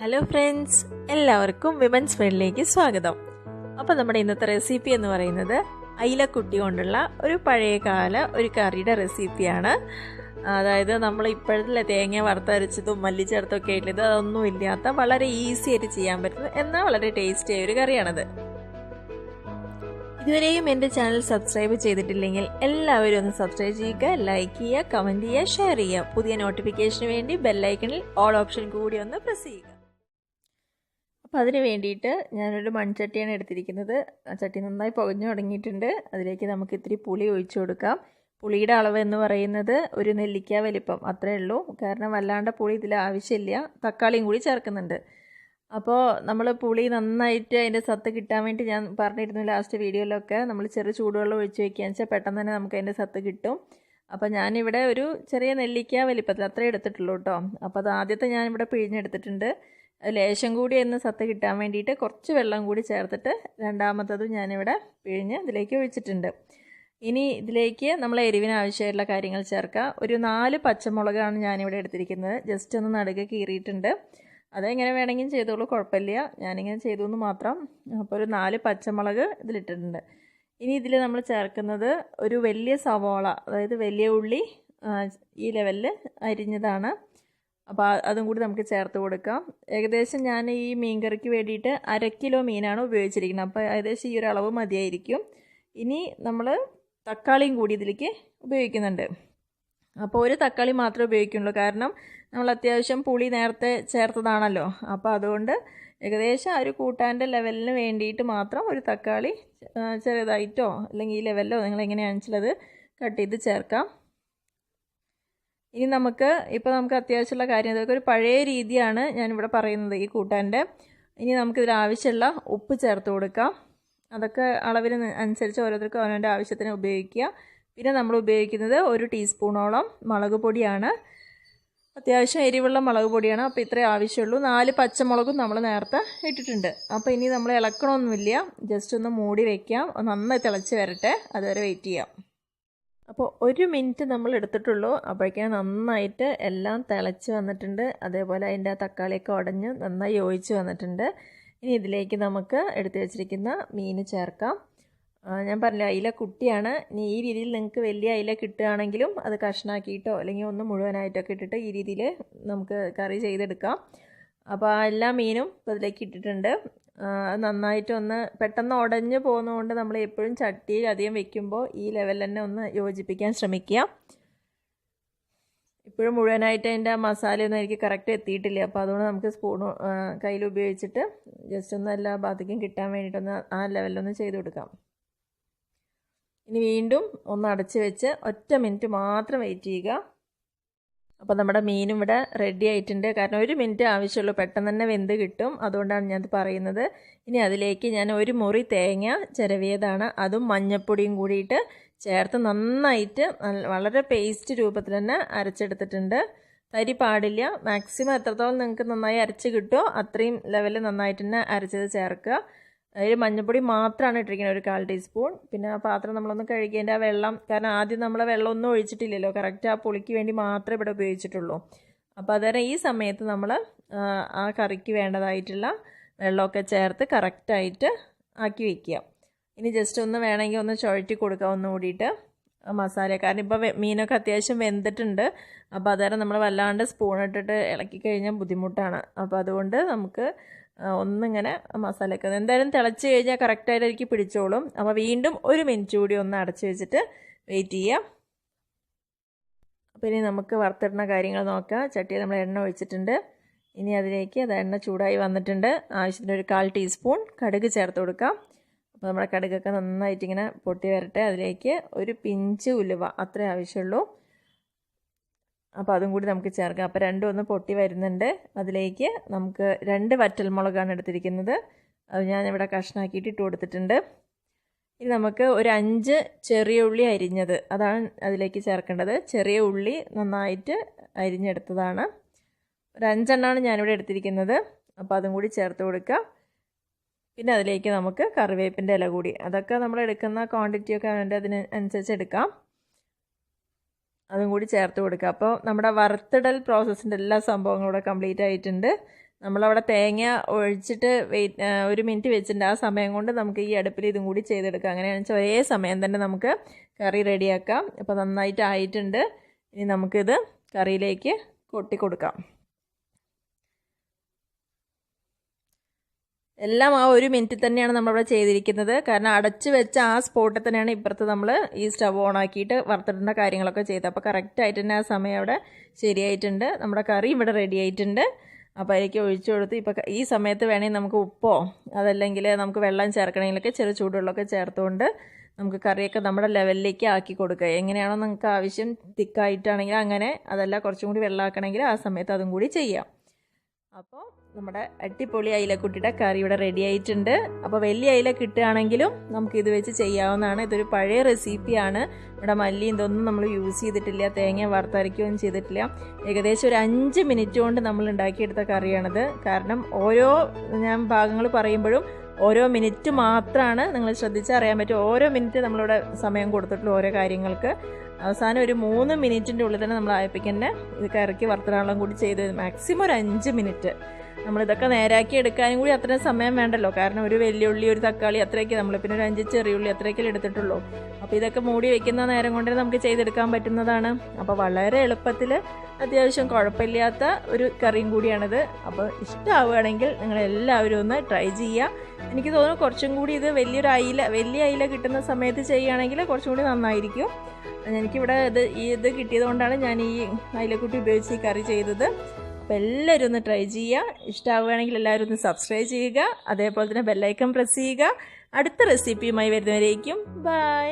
Hello friends, എല്ലാവർക്കും women's വേൾഡിലേക്ക് സ്വാഗതം. അപ്പോൾ നമ്മുടെ ഇന്നത്തെ റെസിപ്പി എന്ന് പറയുന്നത് അയിലക്കുട്ടി കൊണ്ടുള്ള ഒരു പഴയകാല ഒരു കറിയുടെ റെസിപ്പിയാണ്. അതായത് നമ്മൾ ഇപ്പോഴത്തെ തേങ്ങ വറുത്തരച്ചതും മല്ലിച്ചേർത്തൊക്കെ ആയിട്ടുള്ളത് അതൊന്നും ഇല്ലാത്ത വളരെ ഈസി ആയിട്ട് ചെയ്യാൻ പറ്റുന്ന എന്നാൽ വളരെ ടേസ്റ്റി ആയ ഒരു കറിയാണത്. ഇതുവരെയും എൻ്റെ ചാനൽ സബ്സ്ക്രൈബ് ചെയ്തിട്ടില്ലെങ്കിൽ എല്ലാവരും ഒന്ന് സബ്സ്ക്രൈബ് ചെയ്യുക, ലൈക്ക് ചെയ്യുക, കമൻറ്റ് ചെയ്യുക, ഷെയർ ചെയ്യുക. പുതിയ നോട്ടിഫിക്കേഷന് വേണ്ടി ബെല്ലൈക്കണിൽ ഓൾ ഓപ്ഷൻ കൂടി ഒന്ന് പ്രസ് ചെയ്യുക. അപ്പോൾ അതിന് വേണ്ടിയിട്ട് ഞാനൊരു മൺചട്ടിയാണ് എടുത്തിരിക്കുന്നത്. ആ ചട്ടി നന്നായി പുകഞ്ഞു തുടങ്ങിയിട്ടുണ്ട്. അതിലേക്ക് നമുക്ക് ഇത്തിരി പുളി ഒഴിച്ചു കൊടുക്കാം. പുളിയുടെ അളവ് എന്ന് പറയുന്നത് ഒരു നെല്ലിക്ക വലിപ്പം അത്രയേ ഉള്ളൂ. കാരണം വല്ലാണ്ട് പുളി ഇതിൽ ആവശ്യമില്ല. തക്കാളിയും കൂടി ചേർക്കുന്നുണ്ട്. അപ്പോൾ നമ്മൾ പുളി നന്നായിട്ട് അതിൻ്റെ സത്ത് കിട്ടാൻ വേണ്ടി ഞാൻ പറഞ്ഞിരുന്നു ലാസ്റ്റ് വീഡിയോയിലൊക്കെ, നമ്മൾ ചെറു ചൂടുവെള്ളം ഒഴിച്ച് വയ്ക്കുകയെന്ന് വെച്ചാൽ പെട്ടെന്ന് തന്നെ നമുക്ക് അതിൻ്റെ സത്ത് കിട്ടും. അപ്പോൾ ഞാനിവിടെ ഒരു ചെറിയ നെല്ലിക്ക വലിപ്പത്തിൽ അത്രേ എടുത്തിട്ടുള്ളൂ കേട്ടോ. അപ്പോൾ അത് ആദ്യത്തെ ഞാനിവിടെ പിഴിഞ്ഞെടുത്തിട്ടുണ്ട്. ലേശം കൂടി എന്ന് സത്ത് കിട്ടാൻ വേണ്ടിയിട്ട് കുറച്ച് വെള്ളം കൂടി ചേർത്തിട്ട് രണ്ടാമത്തതും ഞാനിവിടെ പിഴിഞ്ഞ് ഇതിലേക്ക് ഒഴിച്ചിട്ടുണ്ട്. ഇനി ഇതിലേക്ക് നമ്മൾ എരിവിന് ആവശ്യമായിട്ടുള്ള കാര്യങ്ങൾ ചേർക്കാം. ഒരു 4 പച്ചമുളകാണ് ഞാനിവിടെ എടുത്തിരിക്കുന്നത്. ജസ്റ്റ് ഒന്ന് നടുക്ക് കീറിയിട്ടുണ്ട്. അതെങ്ങനെ വേണമെങ്കിലും ചെയ്തോളൂ, കുഴപ്പമില്ല. ഞാനിങ്ങനെ ചെയ്തു എന്ന് മാത്രം. അപ്പോൾ ഒരു 4 പച്ചമുളക് ഇതിലിട്ടിട്ടുണ്ട്. ഇനി ഇതിൽ നമ്മൾ ചേർക്കുന്നത് ഒരു വലിയ സവാള, അതായത് വലിയ ഉള്ളി ഈ ലെവലിൽ അരിഞ്ഞതാണ്. അപ്പോൾ അതും കൂടി നമുക്ക് ചേർത്ത് കൊടുക്കാം. ഏകദേശം ഞാൻ ഈ മീൻ കറിക്ക് വേണ്ടിയിട്ട് 1/2 കിലോ മീനാണ് ഉപയോഗിച്ചിരിക്കുന്നത്. അപ്പോൾ ഏകദേശം ഈ ഒരു അളവ് മതിയായിരിക്കും. ഇനി നമ്മൾ തക്കാളിയും കൂടി ഇതിലേക്ക് ഉപയോഗിക്കുന്നുണ്ട്. അപ്പോൾ ഒരു തക്കാളി മാത്രമേ ഉപയോഗിക്കുള്ളൂ, കാരണം നമ്മൾ അത്യാവശ്യം പുളി നേരത്തെ ചേർത്തതാണല്ലോ. അപ്പോൾ അതുകൊണ്ട് ഏകദേശം ആ ഒരു കൂട്ടാൻ്റെ ലെവലിന് വേണ്ടിയിട്ട് മാത്രം ഒരു തക്കാളി ചെറുതായിട്ടോ അല്ലെങ്കിൽ ഈ ലെവലിലോ നിങ്ങൾ എങ്ങനെയാണെന്ന് വെച്ചാൽ അത് കട്ട് ചെയ്ത് ചേർക്കാം. ഇനി നമുക്ക് അത്യാവശ്യമുള്ള കാര്യം, അതൊക്കെ ഒരു പഴയ രീതിയാണ് ഞാനിവിടെ പറയുന്നത് ഈ കൂട്ടാൻ്റെ. ഇനി നമുക്കിതിൽ ആവശ്യമുള്ള ഉപ്പ് ചേർത്ത് കൊടുക്കാം. അതൊക്കെ അളവിന് അനുസരിച്ച് ഓരോരുത്തർക്കും അവനവൻ്റെ ആവശ്യത്തിന് ഉപയോഗിക്കുക. പിന്നെ നമ്മൾ ഉപയോഗിക്കുന്നത് 1 ടീസ്പൂണോളം മുളക് പൊടിയാണ്. അത്യാവശ്യം എരിവുള്ള മുളക് പൊടിയാണ്. അപ്പോൾ ഇത്രേ ആവശ്യമുള്ളൂ. 4 പച്ചമുളകും നമ്മൾ നേരത്തെ ഇട്ടിട്ടുണ്ട്. അപ്പോൾ ഇനി നമ്മൾ ഇളക്കണമൊന്നുമില്ല, ജസ്റ്റ് ഒന്ന് മൂടി വയ്ക്കാം. നന്നായി തിളച്ച് വരട്ടെ, അതുവരെ വെയിറ്റ് ചെയ്യാം. അപ്പോൾ 1 മിനിറ്റ് നമ്മൾ എടുത്തിട്ടുള്ളൂ. അപ്പോഴേക്കും നന്നായിട്ട് എല്ലാം തിളച്ച് വന്നിട്ടുണ്ട്. അതേപോലെ അതിൻ്റെ തക്കാളിയൊക്കെ ഉടഞ്ഞ് നന്നായി യോജിച്ച് വന്നിട്ടുണ്ട്. ഇനി ഇതിലേക്ക് നമുക്ക് എടുത്തു വെച്ചിരിക്കുന്ന മീൻ ചേർക്കാം. ഞാൻ പറഞ്ഞില്ല, അയില കുട്ടിയാണ്. ഇനി ഈ രീതിയിൽ നിങ്ങൾക്ക് വലിയ അയില കിട്ടുകയാണെങ്കിലും അത് കഷ്ണാക്കിയിട്ടോ അല്ലെങ്കിൽ ഒന്ന് മുഴുവനായിട്ടൊക്കെ ഇട്ടിട്ട് ഈ രീതിയിൽ നമുക്ക് കറി ചെയ്തെടുക്കാം. അപ്പോൾ എല്ലാ മീനും ഇപ്പോൾ ഇതിലേക്ക് ഇട്ടിട്ടുണ്ട്. നന്നായിട്ടൊന്ന് പെട്ടെന്ന് ഉടഞ്ഞു പോകുന്നതുകൊണ്ട് നമ്മൾ എപ്പോഴും ചട്ടിയിൽ അധികം വെക്കുമ്പോൾ ഈ ലെവലിൽ തന്നെ ഒന്ന് യോജിപ്പിക്കാൻ ശ്രമിക്കുക. ഇപ്പോഴും മുഴുവനായിട്ട് അതിൻ്റെ മസാലയൊന്നും എനിക്ക് കറക്റ്റ് എത്തിയിട്ടില്ല. അപ്പോൾ അതുകൊണ്ട് നമുക്ക് സ്പൂൺ കയ്യിൽ ഉപയോഗിച്ചിട്ട് ജസ്റ്റ് ഒന്ന് എല്ലാ ഭാഗത്തേക്കും കിട്ടാൻ വേണ്ടിയിട്ടൊന്ന് ആ ലെവലിലൊന്ന് ചെയ്ത് കൊടുക്കാം. ഇനി വീണ്ടും ഒന്ന് അടച്ച് വെച്ച് 1 മിനിറ്റ് മാത്രം വെയിറ്റ് ചെയ്യുക. അപ്പോൾ നമ്മുടെ മീനും ഇവിടെ റെഡി ആയിട്ടുണ്ട്. കാരണം 1 മിനിറ്റ് ആവശ്യമുള്ളൂ, പെട്ടെന്ന് തന്നെ വെന്ത് കിട്ടും. അതുകൊണ്ടാണ് ഞാനത് പറയുന്നത്. ഇനി അതിലേക്ക് ഞാൻ 1 മുറി തേങ്ങ ചിരവിയതാണ്, അതും മഞ്ഞൾപ്പൊടിയും കൂടിയിട്ട് ചേർത്ത് നന്നായിട്ട് വളരെ പേസ്റ്റ് രൂപത്തിൽ തന്നെ അരച്ചെടുത്തിട്ടുണ്ട്. തരി പാടില്ല. മാക്സിമം എത്രത്തോളം നിങ്ങൾക്ക് നന്നായി അരച്ച് കിട്ടുമോ അത്രയും ലെവലിൽ നന്നായിട്ട് തന്നെ അരച്ചത് ചേർക്കുക. അതിൽ മഞ്ഞൾപ്പൊടി മാത്രമാണ് ഇട്ടിരിക്കുന്നത്, 1/4 ടീസ്പൂൺ. പിന്നെ ആ പാത്രം നമ്മളൊന്ന് കഴുകിയതിൻ്റെ ആ വെള്ളം, കാരണം ആദ്യം നമ്മൾ വെള്ളമൊന്നും ഒഴിച്ചിട്ടില്ലല്ലോ, കറക്റ്റ് ആ പുളിക്ക് വേണ്ടി മാത്രമേ ഇവിടെ ഉപയോഗിച്ചിട്ടുള്ളൂ. അപ്പോൾ അതുവരെ ഈ സമയത്ത് നമ്മൾ ആ കറിക്ക് വേണ്ടതായിട്ടുള്ള വെള്ളമൊക്കെ ചേർത്ത് കറക്റ്റായിട്ട് ആക്കി വയ്ക്കുക. ഇനി ജസ്റ്റ് ഒന്ന് വേണമെങ്കിൽ ഒന്ന് ചുഴറ്റി കൊടുക്കുക ഒന്നും കൂടിയിട്ട് മസാല, കാരണം ഇപ്പോൾ മീനൊക്കെ അത്യാവശ്യം വെന്തിട്ടുണ്ട്. അപ്പോൾ അതുവരെ നമ്മൾ വല്ലാണ്ട് സ്പൂൺ ഇട്ടിട്ട് ഇളക്കി കഴിഞ്ഞാൽ ബുദ്ധിമുട്ടാണ്. അപ്പോൾ അതുകൊണ്ട് നമുക്ക് ഒന്നിങ്ങനെ മസാലയൊക്കെ എന്തായാലും തിളച്ച് കഴിഞ്ഞാൽ കറക്റ്റായിട്ട് എനിക്ക് പിടിച്ചോളും. അപ്പോൾ വീണ്ടും 1 മിനിറ്റ് കൂടി ഒന്ന് അടച്ച് വെച്ചിട്ട് വെയിറ്റ് ചെയ്യാം. അപ്പോൾ ഇനി നമുക്ക് വറുത്തിടുന്ന കാര്യങ്ങൾ നോക്കാം. ചട്ടിയിൽ നമ്മൾ എണ്ണ ഒഴിച്ചിട്ടുണ്ട്. ഇനി അതിലേക്ക് എണ്ണ ചൂടായി വന്നിട്ടുണ്ട്. ആവശ്യത്തിന് 1/4 ടീസ്പൂൺ കടുക് ചേർത്ത് കൊടുക്കാം. അപ്പോൾ നമ്മുടെ കടുകൊക്കെ നന്നായിട്ട് ഇങ്ങനെ പൊട്ടി വരട്ടെ. അതിലേക്ക് ഒരു പിഞ്ച് ഉലുവ അത്രേ ആവശ്യമുള്ളൂ. അപ്പോൾ അതും കൂടി നമുക്ക് ചേർക്കാം. അപ്പോൾ രണ്ടും ഒന്ന് പൊട്ടി വരുന്നുണ്ട്. അതിലേക്ക് നമുക്ക് 2 വറ്റൽമുളകാണ് എടുത്തിരിക്കുന്നത്. അത് ഞാനിവിടെ കഷ്ണാക്കിയിട്ട് ഇട്ട് കൊടുത്തിട്ടുണ്ട്. ഇനി നമുക്ക് ഒരു 5 ചെറിയ ഉള്ളി അരിഞ്ഞത് അതാണ് അതിലേക്ക് ചേർക്കേണ്ടത്. ചെറിയ ഉള്ളി നന്നായിട്ട് അരിഞ്ഞെടുത്തതാണ്. ഒരു 5 എണ്ണമാണ് ഞാനിവിടെ എടുത്തിരിക്കുന്നത്. അപ്പോൾ അതും കൂടി ചേർത്ത് കൊടുക്കുക. പിന്നെ അതിലേക്ക് നമുക്ക് കറിവേപ്പിൻ്റെ ഇല കൂടി, അതൊക്കെ നമ്മൾ എടുക്കുന്ന ക്വാണ്ടിറ്റിയൊക്കെ അതിന് അനുസരിച്ച് എടുക്കാം. അതും കൂടി ചേർത്ത് കൊടുക്കുക. അപ്പോൾ നമ്മുടെ വറുത്തിടൽ പ്രോസസ്സിൻ്റെ എല്ലാ സംഭവങ്ങളും ഇവിടെ കംപ്ലീറ്റ് ആയിട്ടുണ്ട്. നമ്മളവിടെ തേങ്ങ ഒഴിച്ചിട്ട് ഒരു മിനിറ്റ് വെച്ചിട്ടുണ്ട്. ആ സമയം കൊണ്ട് നമുക്ക് ഈ അടുപ്പിൽ ഇതും കൂടി ചെയ്തെടുക്കാം. അങ്ങനെയാണെന്ന് വെച്ചാൽ ഒരേ സമയം തന്നെ നമുക്ക് കറി റെഡിയാക്കാം. അപ്പോൾ നന്നായിട്ട് ആയിട്ടുണ്ട്. ഇനി നമുക്കിത് കറിയിലേക്ക് കൊട്ടി കൊടുക്കാം. എല്ലാം ആ ഒരു മിനിറ്റിൽ തന്നെയാണ് നമ്മളിവിടെ ചെയ്തിരിക്കുന്നത്. കാരണം അടച്ച് വെച്ച ആ സ്പോട്ടിൽ തന്നെയാണ് ഇപ്പുറത്ത് നമ്മൾ ഈ സ്റ്റവ് ഓൺ ആക്കിയിട്ട് വറുത്തിടേണ്ട കാര്യങ്ങളൊക്കെ ചെയ്തത്. അപ്പോൾ കറക്റ്റായിട്ട് തന്നെ ആ സമയം അവിടെ ശരിയായിട്ടുണ്ട്. നമ്മുടെ കറി ഇവിടെ റെഡി ആയിട്ടുണ്ട്. അപ്പോൾ അതിലേക്ക് ഒഴിച്ചു കൊടുത്ത് ഇപ്പോൾ ഈ സമയത്ത് വേണമെങ്കിൽ നമുക്ക് ഉപ്പോ അതല്ലെങ്കിൽ നമുക്ക് വെള്ളം ചേർക്കണമെങ്കിലൊക്കെ ചെറു ചൂടുവെള്ളമൊക്കെ ചേർത്തുകൊണ്ട് നമുക്ക് കറിയൊക്കെ നമ്മുടെ ലെവലിലേക്ക് ആക്കി കൊടുക്കുക. എങ്ങനെയാണോ നിങ്ങൾക്ക് ആവശ്യം, തിക്കായിട്ടാണെങ്കിൽ അങ്ങനെ, അതല്ല കുറച്ചും കൂടി വെള്ളമാക്കണമെങ്കിൽ ആ സമയത്ത് അതും കൂടി ചെയ്യാം. അപ്പോൾ നമ്മുടെ അടിപൊളി അയിലക്കുട്ടിയുടെ കറി ഇവിടെ റെഡി ആയിട്ടുണ്ട്. അപ്പോൾ വലിയ അയില കിട്ടുകയാണെങ്കിലും നമുക്ക് ഇത് വെച്ച് ചെയ്യാവുന്നതാണ്. ഇതൊരു പഴയ റെസിപ്പിയാണ്. ഇവിടെ മല്ലി ഇതൊന്നും നമ്മൾ യൂസ് ചെയ്തിട്ടില്ല, തേങ്ങ വറുത്തരയ്ക്കുകയൊന്നും ചെയ്തിട്ടില്ല. ഏകദേശം ഒരു 5 മിനിറ്റ് കൊണ്ട് നമ്മൾ ഉണ്ടാക്കിയെടുത്ത കറിയാണിത്. കാരണം ഓരോ ഞാൻ ഭാഗങ്ങൾ പറയുമ്പോഴും ഓരോ മിനിറ്റ് മാത്രമാണ്, നിങ്ങൾ ശ്രദ്ധിച്ചറിയാൻ പറ്റും. ഓരോ മിനിറ്റ് നമ്മളിവിടെ സമയം കൊടുത്തിട്ടുള്ള ഓരോ കാര്യങ്ങൾക്ക്. അവസാനം ഒരു 3 മിനിറ്റിൻ്റെ ഉള്ളിൽ തന്നെ നമ്മൾ ആയപ്പിക്കന്നെ ഇത് കറിക്ക് വറുത്തിടാനുള്ള കൂടി ചെയ്ത് മാക്സിമം ഒരു 5 മിനിറ്റ്. നമ്മളിതൊക്കെ നേരാക്കി എടുക്കാനും കൂടി അത്രയും സമയം വേണ്ടല്ലോ. കാരണം ഒരു വെല്ലുള്ളി, ഒരു തക്കാളി അത്രയൊക്കെ നമ്മൾ, പിന്നെ ഒരു 5 ചെറിയുള്ളി അത്രയൊക്കെ എടുത്തിട്ടുള്ളൂ. അപ്പോൾ ഇതൊക്കെ മൂടി വെക്കുന്ന നേരം കൊണ്ട് നമുക്ക് ചെയ്തെടുക്കാൻ പറ്റുന്നതാണ്. അപ്പോൾ വളരെ എളുപ്പത്തിൽ അത്യാവശ്യം കുഴപ്പമില്ലാത്ത ഒരു കറിയും കൂടിയാണിത്. അപ്പോൾ ഇഷ്ടമാവുകയാണെങ്കിൽ നിങ്ങളെല്ലാവരും ഒന്ന് ട്രൈ ചെയ്യുക. എനിക്ക് തോന്നുന്നു കുറച്ചും കൂടി ഇത് വലിയ അയില കിട്ടുന്ന സമയത്ത് ചെയ്യുകയാണെങ്കിൽ കുറച്ചും കൂടി നന്നായിരിക്കും. എനിക്കിവിടെ ഇത് കിട്ടിയത് കൊണ്ടാണ് ഞാൻ ഈ അയിലക്കുട്ടി ഉപയോഗിച്ച് ഈ കറി ചെയ്തത്. അപ്പോൾ എല്ലാവരും ഒന്ന് ട്രൈ ചെയ്യുക. ഇഷ്ടമാവുകയാണെങ്കിൽ എല്ലാവരും ഒന്ന് സബ്സ്ക്രൈബ് ചെയ്യുക. അതേപോലെ തന്നെ ബെല്ലൈക്കൺ പ്രസ് ചെയ്യുക. അടുത്ത റെസിപ്പിയുമായി വരുന്നവരേക്കും ബൈ.